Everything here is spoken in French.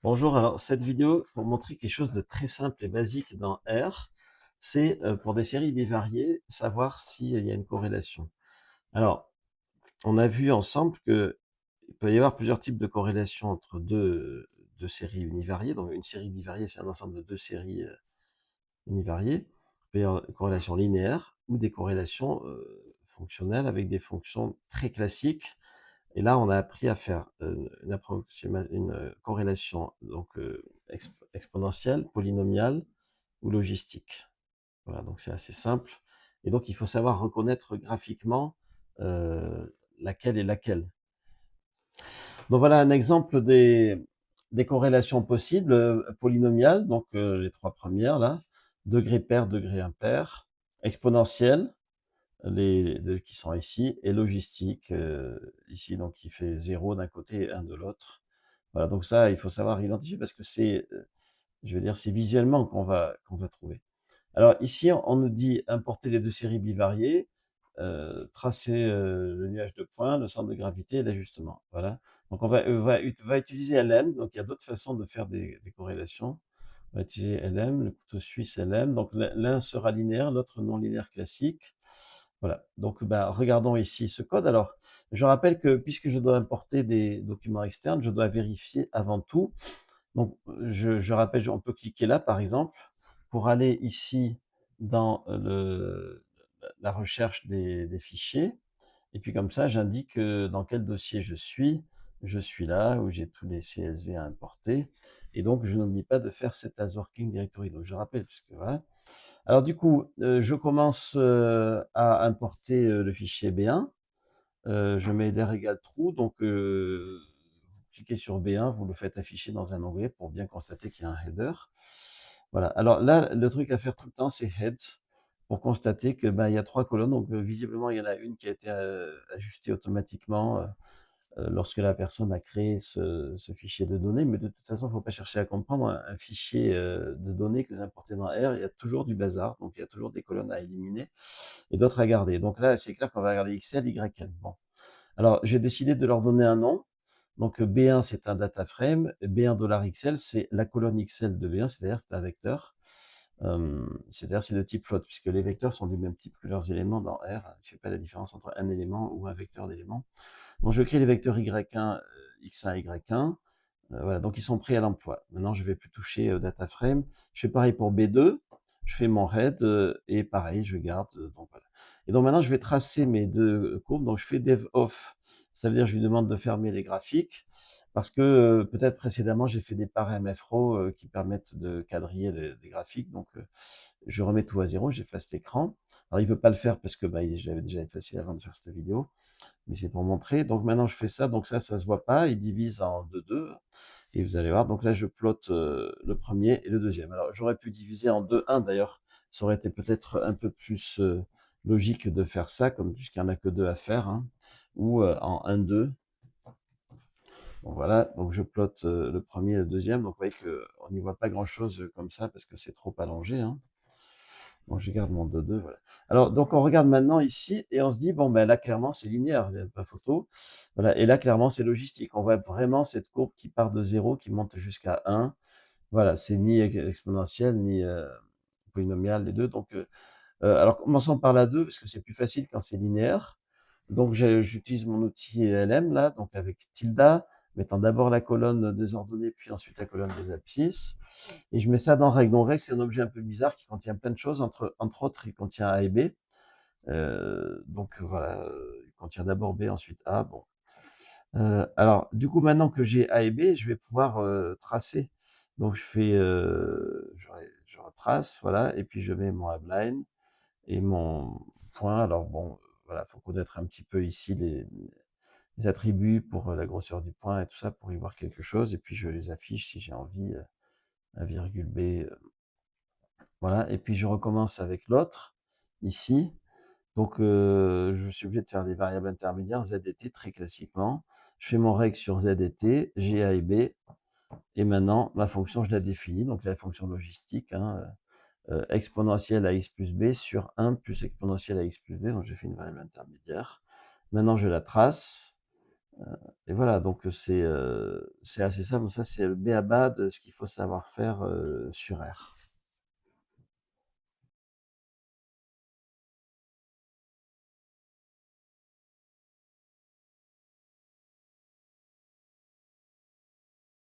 Bonjour, alors cette vidéo pour montrer quelque chose de très simple et basique dans R, c'est pour des séries bivariées, savoir s'il y a une corrélation. Alors, on a vu ensemble qu'il peut y avoir plusieurs types de corrélations entre deux séries univariées. Donc une série bivariée, c'est un ensemble de deux séries univariées. Il peut y avoir une corrélation linéaire ou des corrélations fonctionnelles avec des fonctions très classiques. Et là, on a appris à faire une corrélation donc, exponentielle, polynomiale ou logistique. Voilà, donc c'est assez simple. Et donc, il faut savoir reconnaître graphiquement laquelle est laquelle. Donc voilà un exemple des corrélations possibles, polynomiales, donc les trois premières là, degré pair, degré impair, exponentielle, les deux qui sont ici, et logistique, ici, donc qui fait 0 d'un côté et 1 de l'autre. Voilà, donc ça, il faut savoir identifier parce que c'est, je veux dire, c'est visuellement qu'on va trouver. Alors ici, on nous dit importer les deux séries bivariées, tracer le nuage de points, le centre de gravité et l'ajustement. Voilà. Donc on va utiliser LM, donc il y a d'autres façons de faire des corrélations. On va utiliser LM, le couteau suisse LM. Donc l'un sera linéaire, l'autre non linéaire classique. Voilà. Donc regardons ici ce code. Alors, je rappelle que puisque je dois importer des documents externes, je dois vérifier avant tout. Donc, je rappelle, on peut cliquer là, par exemple, pour aller ici dans la recherche des fichiers. Et puis comme ça, j'indique dans quel dossier je suis. Je suis là, où j'ai tous les CSV à importer. Et donc, je n'oublie pas de faire cet as working directory. Donc, je rappelle, puisque voilà. Alors du coup, je commence à importer le fichier B1. Je mets der égale true, donc vous cliquez sur B1, vous le faites afficher dans un onglet pour bien constater qu'il y a un header. Voilà, alors là, le truc à faire tout le temps, c'est heads, pour constater que il y a trois colonnes, donc visiblement, il y en a une qui a été ajustée automatiquement lorsque la personne a créé ce fichier de données, mais de toute façon, il ne faut pas chercher à comprendre un fichier de données que vous importez dans R, il y a toujours du bazar, donc il y a toujours des colonnes à éliminer et d'autres à garder. Donc là, c'est clair qu'on va regarder XL, YL. Bon. Alors, j'ai décidé de leur donner un nom. Donc, B1, c'est un data frame. B1$XL, c'est la colonne XL de B1, c'est-à-dire c'est un vecteur. C'est-à-dire c'est de type float, puisque les vecteurs sont du même type que leurs éléments dans R. Je ne fais pas la différence entre un élément ou un vecteur d'éléments. Donc, je crée les vecteurs Y1, X1, Y1. Voilà, donc ils sont prêts à l'emploi. Maintenant, je ne vais plus toucher data frame. Je fais pareil pour B2. Je fais mon head et pareil, je garde. Donc voilà. Et donc maintenant, je vais tracer mes deux courbes. Donc je fais dev off. Ça veut dire que je lui demande de fermer les graphiques parce que peut-être précédemment, j'ai fait des paramètres row qui permettent de quadriller les graphiques. Donc je remets tout à zéro, j'efface l'écran. Alors il ne veut pas le faire parce que je l'avais déjà effacé avant de faire cette vidéo, mais c'est pour montrer. Donc maintenant, je fais ça. Donc ça se voit pas. Il divise en 2. Et vous allez voir, donc là, je plotte le premier et le deuxième. Alors, j'aurais pu diviser en 2, 1 d'ailleurs. Ça aurait été peut-être un peu plus logique de faire ça, comme puisqu'il n'y en a que deux à faire, hein, ou en 1, 2. Bon, voilà, donc je plotte le premier et le deuxième. Donc, vous voyez qu'on n'y voit pas grand-chose comme ça parce que c'est trop allongé, hein. Donc, je garde mon 2, voilà. Alors, donc, on regarde maintenant ici et on se dit, bon, ben là, clairement, c'est linéaire, vous n'avez pas photo. Voilà, et là, clairement, c'est logistique. On voit vraiment cette courbe qui part de 0, qui monte jusqu'à 1. Voilà, c'est ni exponentiel, ni polynomial, les deux. Donc, alors, commençons par la 2, parce que c'est plus facile quand c'est linéaire. Donc, j'utilise mon outil LM, là, donc avec tilde, mettant d'abord la colonne désordonnée, puis ensuite la colonne des abscisses. Et je mets ça dans règle. Donc, règle, c'est un objet un peu bizarre qui contient plein de choses. Entre autres, il contient A et B. Donc, voilà, il contient d'abord B, ensuite A. Bon. Alors, du coup, maintenant que j'ai A et B, je vais pouvoir tracer. Donc, je retrace, voilà, et puis je mets mon outline et mon point. Alors, bon, voilà, il faut connaître un petit peu ici les attributs pour la grosseur du point et tout ça pour y voir quelque chose. Et puis, je les affiche si j'ai envie, un virgule B. Voilà, et puis je recommence avec l'autre, ici. Donc, je suis obligé de faire des variables intermédiaires, Z et T, très classiquement. Je fais mon règle sur Z et T, G, A et B. Et maintenant, ma fonction, je la définis. Donc, la fonction logistique, hein, exponentielle à x plus b sur 1 plus exponentielle à x plus b. Donc, j'ai fait une variable intermédiaire. Maintenant, je la trace. Et voilà, donc c'est assez simple. Ça, c'est le b.a-ba de ce qu'il faut savoir faire, sur R.